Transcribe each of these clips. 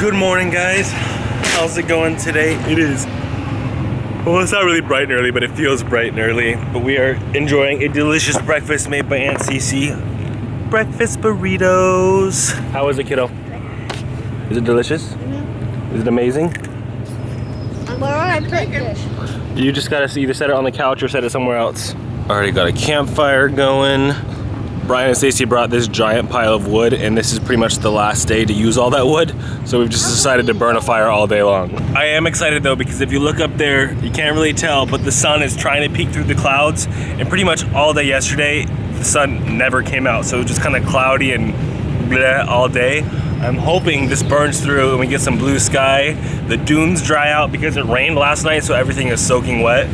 Good morning, guys. How's it going today? It is, well, it's not really bright and early, but it feels bright and early. But we are enjoying a delicious breakfast made by Aunt Cece. Breakfast burritos. How is it, kiddo? Is it delicious? Mm-hmm. Is it amazing? Where I put this? You just gotta either set it on the couch or set it somewhere else. Already got a campfire going. Brian and Stacey brought this giant pile of wood, and this is pretty much the last day to use all that wood, so we've just decided to burn a fire all day long. I am excited though, because if you look up there, you can't really tell, but the sun is trying to peek through the clouds, and pretty much all day yesterday, the sun never came out, so it was just kind of cloudy and bleh all day. I'm hoping this burns through and we get some blue sky. The dunes dry out because it rained last night, so everything is soaking wet.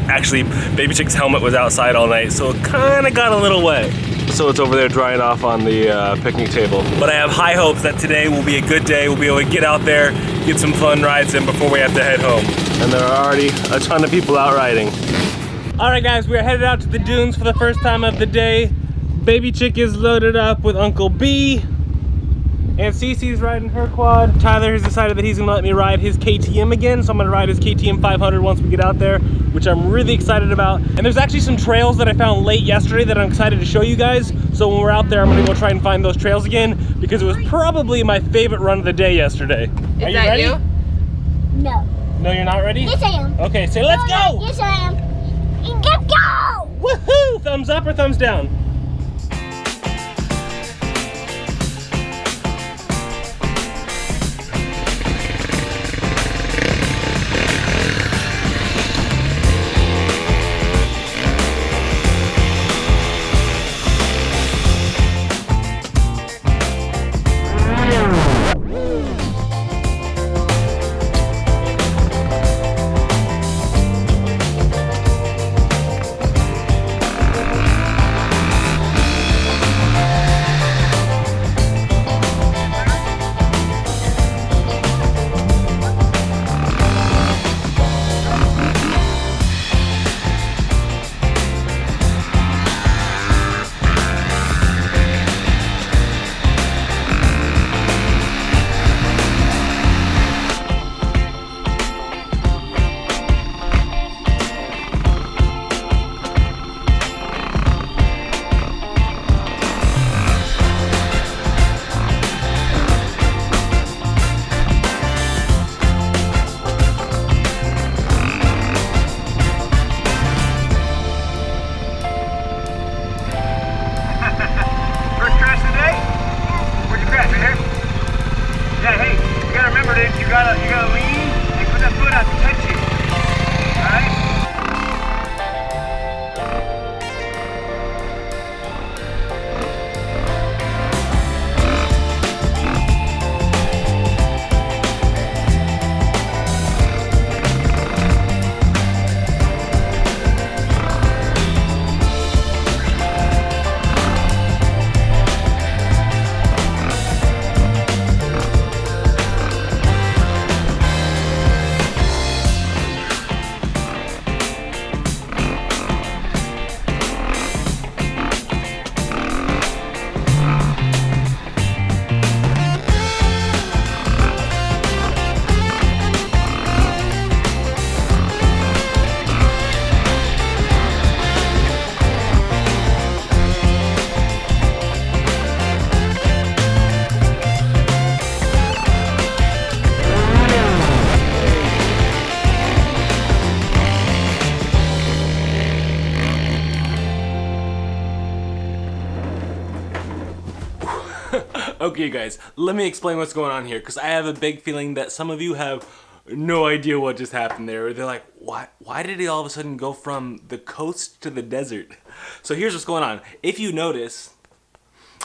Actually, Baby Chick's helmet was outside all night, so it kind of got a little wet. So it's over there drying off on the picnic table. But I have high hopes that today will be a good day. We'll be able to get out there, get some fun rides in before we have to head home. And there are already a ton of people out riding. All right, guys, we're headed out to the dunes for the first time of the day. Baby Chick is loaded up with Uncle B. And Cece's riding her quad. Tyler has decided that he's gonna let me ride his KTM again, so I'm gonna ride his KTM 500 once we get out there, which I'm really excited about. And there's actually some trails that I found late yesterday that I'm excited to show you guys. So when we're out there, I'm gonna go try and find those trails again, because it was probably my favorite run of the day yesterday. Are you ready? No. No, you're not ready? Yes, I am. Okay, say let's go! Yes, I am. Let's go! Woohoo! Thumbs up or thumbs down? You gotta lean and put that foot out to touch you. Alright? Okay guys, let me explain what's going on here, because I have a big feeling that some of you have no idea what just happened there. They're like, why did he all of a sudden go from the coast to the desert? So here's what's going on. If you notice,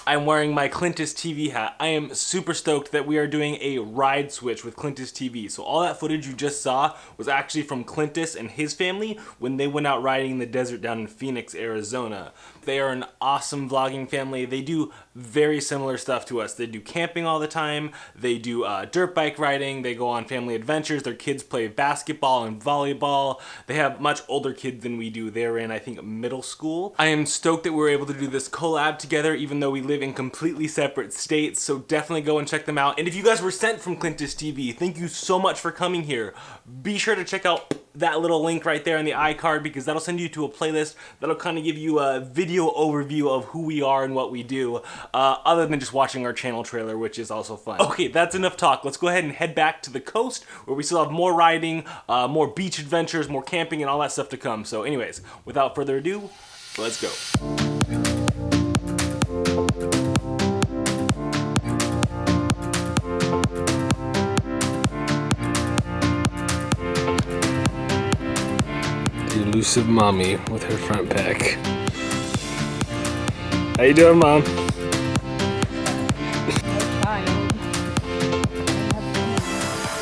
I'm wearing my Clintus TV hat. I am super stoked that we are doing a ride switch with Clintus TV. So all that footage you just saw was actually from Clintus and his family when they went out riding in the desert down in Phoenix, Arizona. They are an awesome vlogging family. They do very similar stuff to us. They do camping all the time. They do dirt bike riding. They go on family adventures. Their kids play basketball and volleyball. They have much older kids than we do. They're in, I think, middle school. I am stoked that we were able to do this collab together, even though we live in completely separate states. So definitely go and check them out. And if you guys were sent from Clint's TV, thank you so much for coming here. Be sure to check out that little link right there in the iCard, because that'll send you to a playlist that'll kind of give you a video overview of who we are and what we do, other than just watching our channel trailer, which is also fun. Okay, that's enough talk. Let's go ahead and head back to the coast, where we still have more riding, more beach adventures, more camping, and all that stuff to come. So anyways, without further ado, let's go. Elusive mommy with her front pack. How you doing, Mom?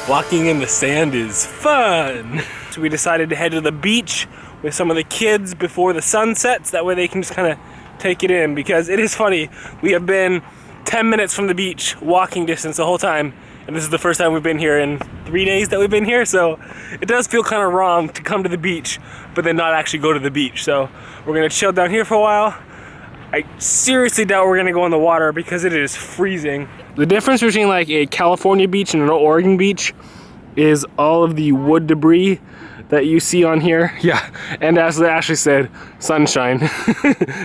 Walking in the sand is fun. So we decided to head to the beach with some of the kids before the sun sets. That way they can just kind of take it in, because it is funny. We have been 10 minutes from the beach, walking distance the whole time. And this is the first time we've been here in 3 days that we've been here, so it does feel kind of wrong to come to the beach, but then not actually go to the beach. So we're gonna chill down here for a while. I seriously doubt we're gonna go in the water because it is freezing. The difference between like a California beach and an Oregon beach is all of the wood debris that you see on here. Yeah, and as Ashley said, sunshine.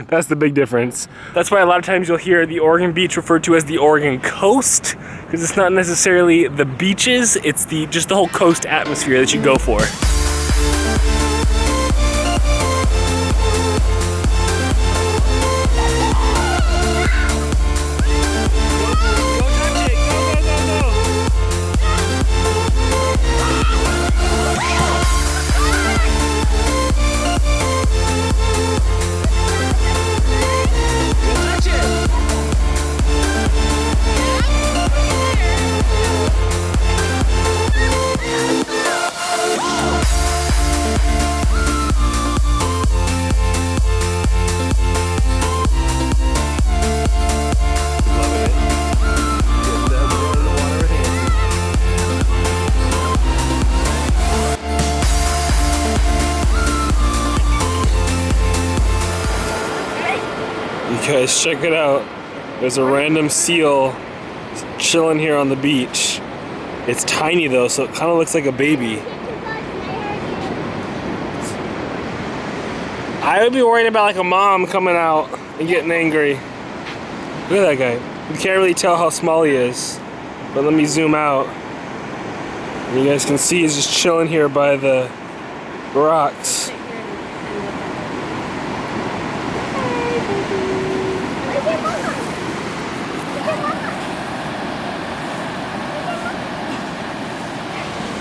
That's the big difference. That's why a lot of times you'll hear the Oregon beach referred to as the Oregon coast, because it's not necessarily the beaches, it's just the whole coast atmosphere that you go for. Guys, check it out. There's a random seal chilling here on the beach. It's tiny though, so it kind of looks like a baby. I would be worried about like a mom coming out and getting angry. Look at that guy. You can't really tell how small he is, but let me zoom out. And you guys can see he's just chilling here by the rocks.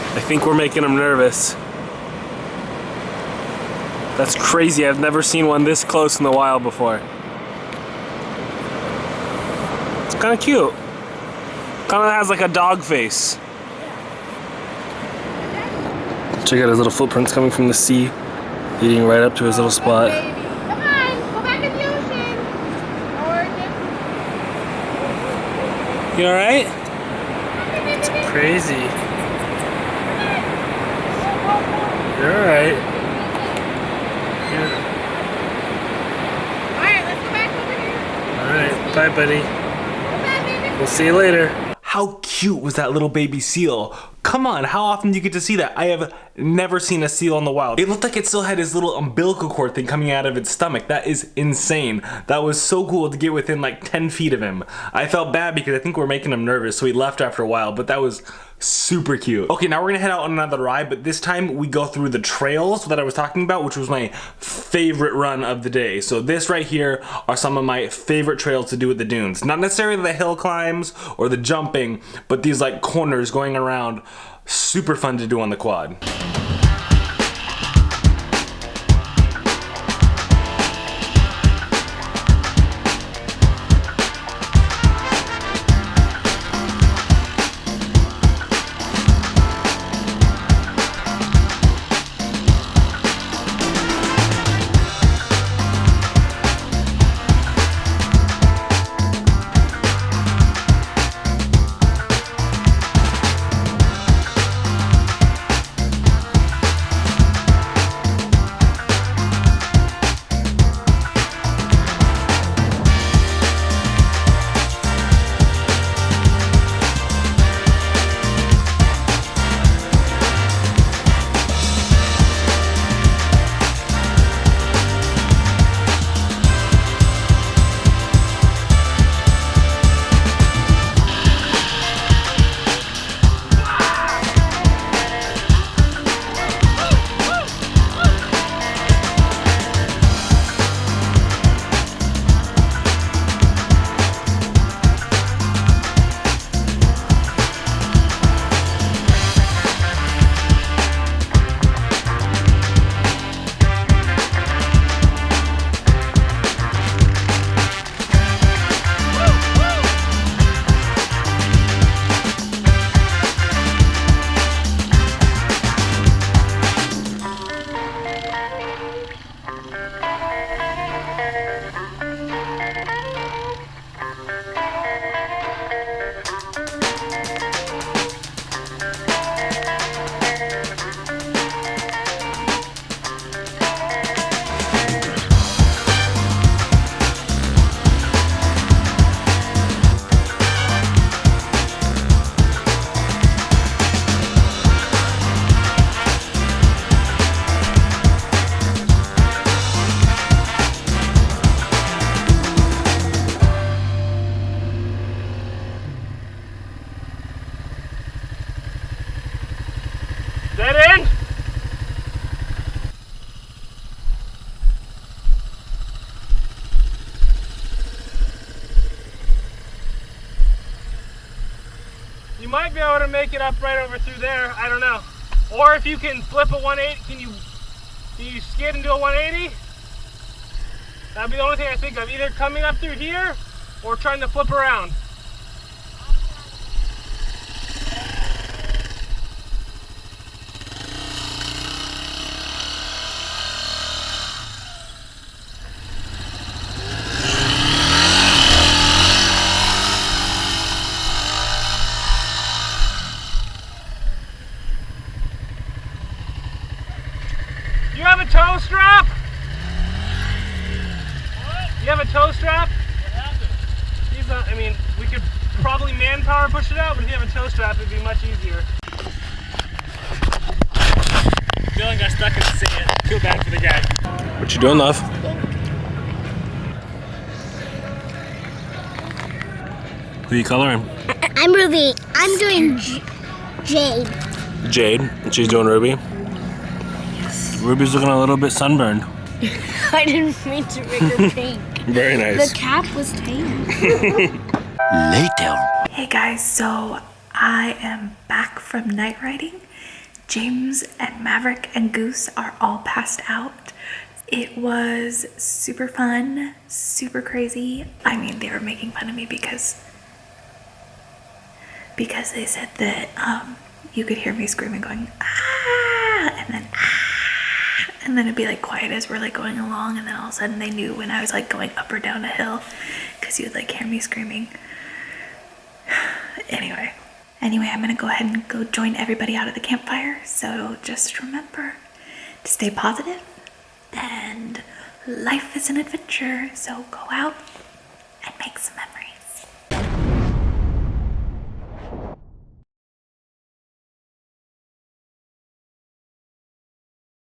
I think we're making him nervous. That's crazy. I've never seen one this close in the wild before. It's kind of cute. Kind of has like a dog face. Check out his little footprints coming from the sea, leading right up to his little spot. Come on, go back in the ocean. You alright? It's crazy. You're alright. Yeah. Alright, let's go back over here. Alright, bye buddy. Bye, baby. We'll see you later. How cute was that little baby seal? Come on, how often do you get to see that? I have never seen a seal in the wild. It looked like it still had his little umbilical cord thing coming out of its stomach. That is insane. That was so cool to get within like 10 feet of him. I felt bad because I think we're making him nervous, so he left after a while, but that was super cute. Okay, now we're gonna head out on another ride, but this time we go through the trails that I was talking about, which was my favorite run of the day. So this right here are some of my favorite trails to do at the dunes. Not necessarily the hill climbs or the jumping, but these like corners going around. Super fun to do on the quad. You might be able to make it up right over through there. I don't know. Or if you can flip a 180, can you skid and do a 180? That'd be the only thing I think of. Either coming up through here or trying to flip around. You have a tow strap? What? You have a tow strap? What happened? He's not, I mean, we could probably manpower push it out, but if you have a tow strap, it'd be much easier. Dylan got stuck in the sand. Feel bad for the guy. What you doing, love? Who are you coloring? I'm Ruby. I'm doing Jade. Jade, and she's doing Ruby. Ruby's looking a little bit sunburned. I didn't mean to make her pink. Very nice. The cap was tan. Later. Hey guys, so I am back from night riding. James and Maverick and Goose are all passed out. It was super fun, super crazy. I mean, they were making fun of me because they said that you could hear me screaming going, ah, and then ah, and then it'd be like quiet as we're like going along, and then all of a sudden they knew when I was like going up or down a hill because you would like hear me screaming. Anyway, I'm gonna go ahead and go join everybody out at the campfire. So just remember to stay positive, and life is an adventure. So go out